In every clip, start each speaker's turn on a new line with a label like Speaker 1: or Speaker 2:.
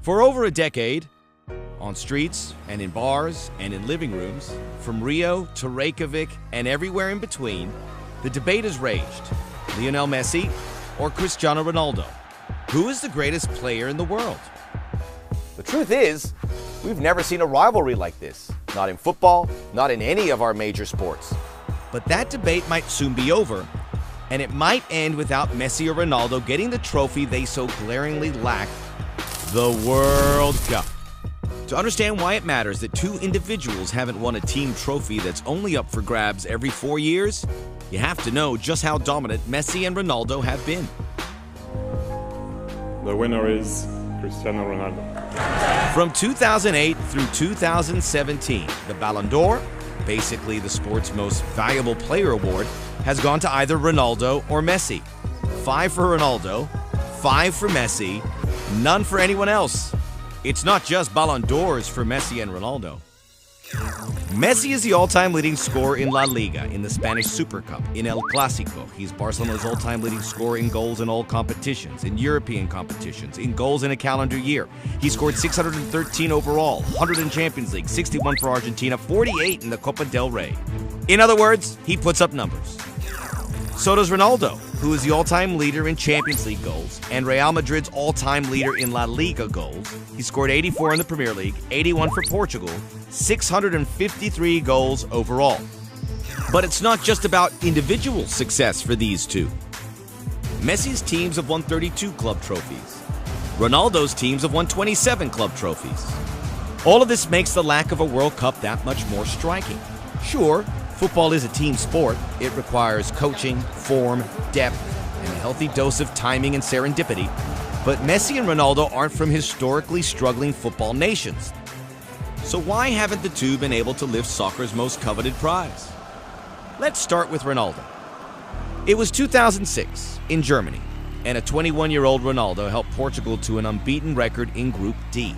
Speaker 1: For over a decade, on streets and in bars and in living rooms, from Rio to Reykjavik and everywhere in between, the debate has raged. Lionel Messi or Cristiano Ronaldo? Who is the greatest player in the world?
Speaker 2: The truth is, we've never seen a rivalry like this. Not in football, not in any of our major sports.
Speaker 1: But that debate might soon be over, and it might end without Messi or Ronaldo getting the trophy they so glaringly lack, the World Cup. To understand why it matters that two individuals haven't won a team trophy that's only up for grabs every 4 years, you have to know just how dominant Messi and Ronaldo have been.
Speaker 3: The winner is Cristiano Ronaldo.
Speaker 1: From 2008 through 2017, the Ballon d'Or, basically the sport's most valuable player award, has gone to either Ronaldo or Messi. 5 for Ronaldo, 5 for Messi, none for anyone else. It's not just Ballon d'Ors for Messi and Ronaldo. Messi is the all-time leading scorer in La Liga, in the Spanish Super Cup, in El Clásico. He's Barcelona's all-time leading scorer in goals in all competitions, in European competitions, in goals in a calendar year. He scored 613 overall, 100 in Champions League, 61 for Argentina, 48 in the Copa del Rey. In other words, he puts up numbers. So does Ronaldo, who is the all-time leader in Champions League goals and Real Madrid's all-time leader in La Liga goals. He scored 84 in the Premier League, 81 for Portugal, 653 goals overall. But it's not just about individual success for these two. Messi's teams have won 32 club trophies. Ronaldo's teams have won 27 club trophies. All of this makes the lack of a World Cup that much more striking. Sure, football is a team sport. It requires coaching, form, depth, and a healthy dose of timing and serendipity. But Messi and Ronaldo aren't from historically struggling football nations. So why haven't the two been able to lift soccer's most coveted prize? Let's start with Ronaldo. It was 2006 in Germany, and a 21-year-old Ronaldo helped Portugal to an unbeaten record in Group D.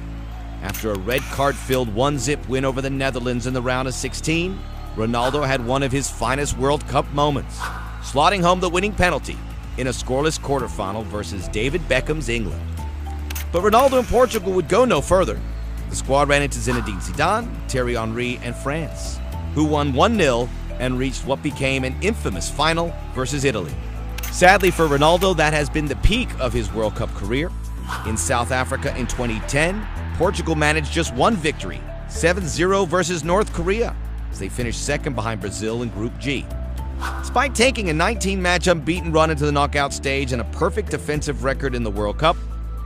Speaker 1: After a red card-filled 1-0 win over the Netherlands in the round of 16, Ronaldo had one of his finest World Cup moments, slotting home the winning penalty in a scoreless quarterfinal versus David Beckham's England. But Ronaldo and Portugal would go no further. The squad ran into Zinedine Zidane, Thierry Henry, and France, who won 1-0 and reached what became an infamous final versus Italy. Sadly for Ronaldo, that has been the peak of his World Cup career. In South Africa in 2010, Portugal managed just one victory, 7-0 versus North Korea, as they finished second behind Brazil in Group G. Despite taking a 19-match unbeaten run into the knockout stage and a perfect defensive record in the World Cup,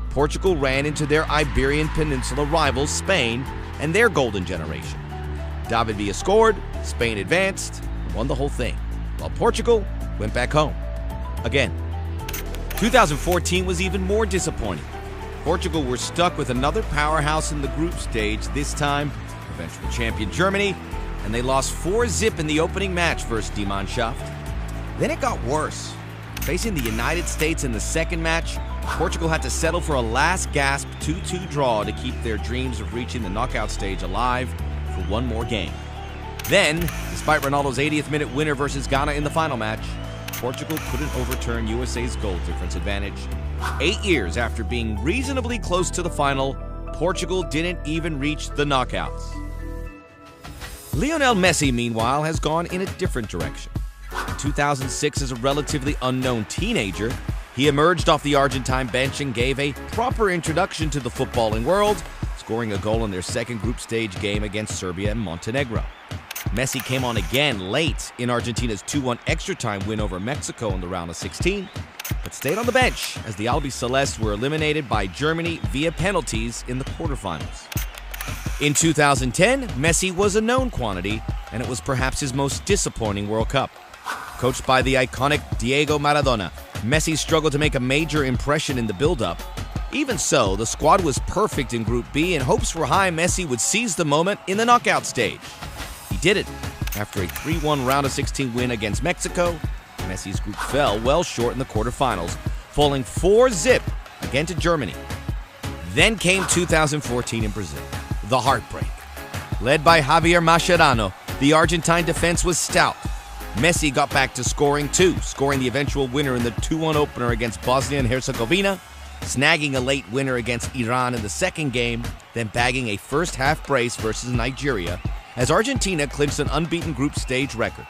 Speaker 1: Portugal ran into their Iberian Peninsula rivals, Spain, and their golden generation. David Villa scored, Spain advanced, and won the whole thing, while Portugal went back home. Again. 2014 was even more disappointing. Portugal were stuck with another powerhouse in the group stage, this time eventual champion Germany, and they lost 4-0 in the opening match versus Die Mannschaft. Then it got worse. Facing the United States in the second match, Portugal had to settle for a last-gasp 2-2 draw to keep their dreams of reaching the knockout stage alive for one more game. Then, despite Ronaldo's 80th minute winner versus Ghana in the final match, Portugal couldn't overturn USA's goal difference advantage. 8 years after being reasonably close to the final, Portugal didn't even reach the knockouts. Lionel Messi, meanwhile, has gone in a different direction. In 2006, as a relatively unknown teenager, he emerged off the Argentine bench and gave a proper introduction to the footballing world, scoring a goal in their second group stage game against Serbia and Montenegro. Messi came on again late in Argentina's 2-1 extra-time win over Mexico in the round of 16, but stayed on the bench as the Albiceleste were eliminated by Germany via penalties in the quarterfinals. In 2010, Messi was a known quantity, and it was perhaps his most disappointing World Cup. Coached by the iconic Diego Maradona, Messi struggled to make a major impression in the build-up. Even so, the squad was perfect in Group B, and hopes were high Messi would seize the moment in the knockout stage. He did it. After a 3-1 round of 16 win against Mexico, Messi's group fell well short in the quarterfinals, falling 4-0 again to Germany. Then came 2014 in Brazil, the heartbreak. Led by Javier Mascherano, the Argentine defense was stout. Messi got back to scoring too, scoring the eventual winner in the 2-1 opener against Bosnia and Herzegovina, snagging a late winner against Iran in the second game, then bagging a first-half brace versus Nigeria as Argentina clinched an unbeaten group stage record.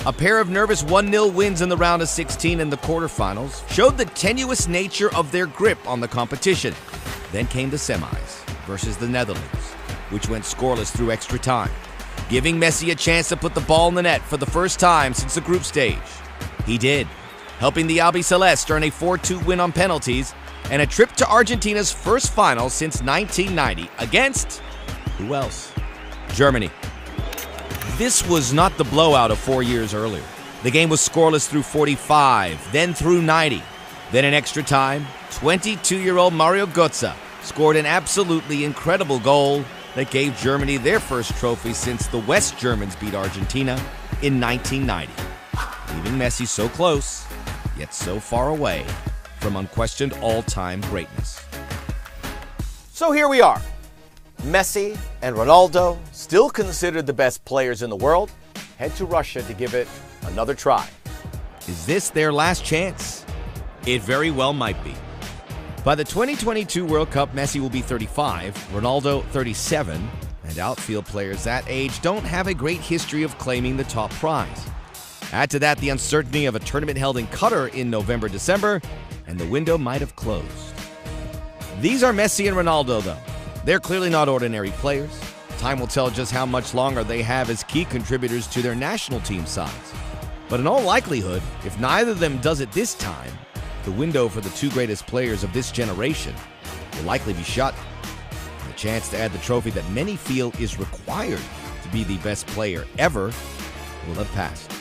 Speaker 1: A pair of nervous 1-0 wins in the round of 16 and the quarterfinals showed the tenuous nature of their grip on the competition. Then came the semis versus the Netherlands, which went scoreless through extra time, giving Messi a chance to put the ball in the net for the first time since the group stage. He did, helping the Albiceleste earn a 4-2 win on penalties and a trip to Argentina's first final since 1990 against, who else? Germany. This was not the blowout of 4 years earlier. The game was scoreless through 45, then through 90. Then in extra time, 22-year-old Mario Götze scored an absolutely incredible goal that gave Germany their first trophy since the West Germans beat Argentina in 1990, leaving Messi so close, yet so far away from unquestioned all-time greatness.
Speaker 2: So here we are. Messi and Ronaldo, still considered the best players in the world, head to Russia to give it another try.
Speaker 1: Is this their last chance? It very well might be. By the 2022 World Cup, Messi will be 35, Ronaldo 37, and outfield players that age don't have a great history of claiming the top prize. Add to that the uncertainty of a tournament held in Qatar in November-December, and the window might have closed. These are Messi and Ronaldo, though. They're clearly not ordinary players. Time will tell just how much longer they have as key contributors to their national team sides. But in all likelihood, if neither of them does it this time, the window for the two greatest players of this generation will likely be shut. The chance to add the trophy that many feel is required to be the best player ever will have passed.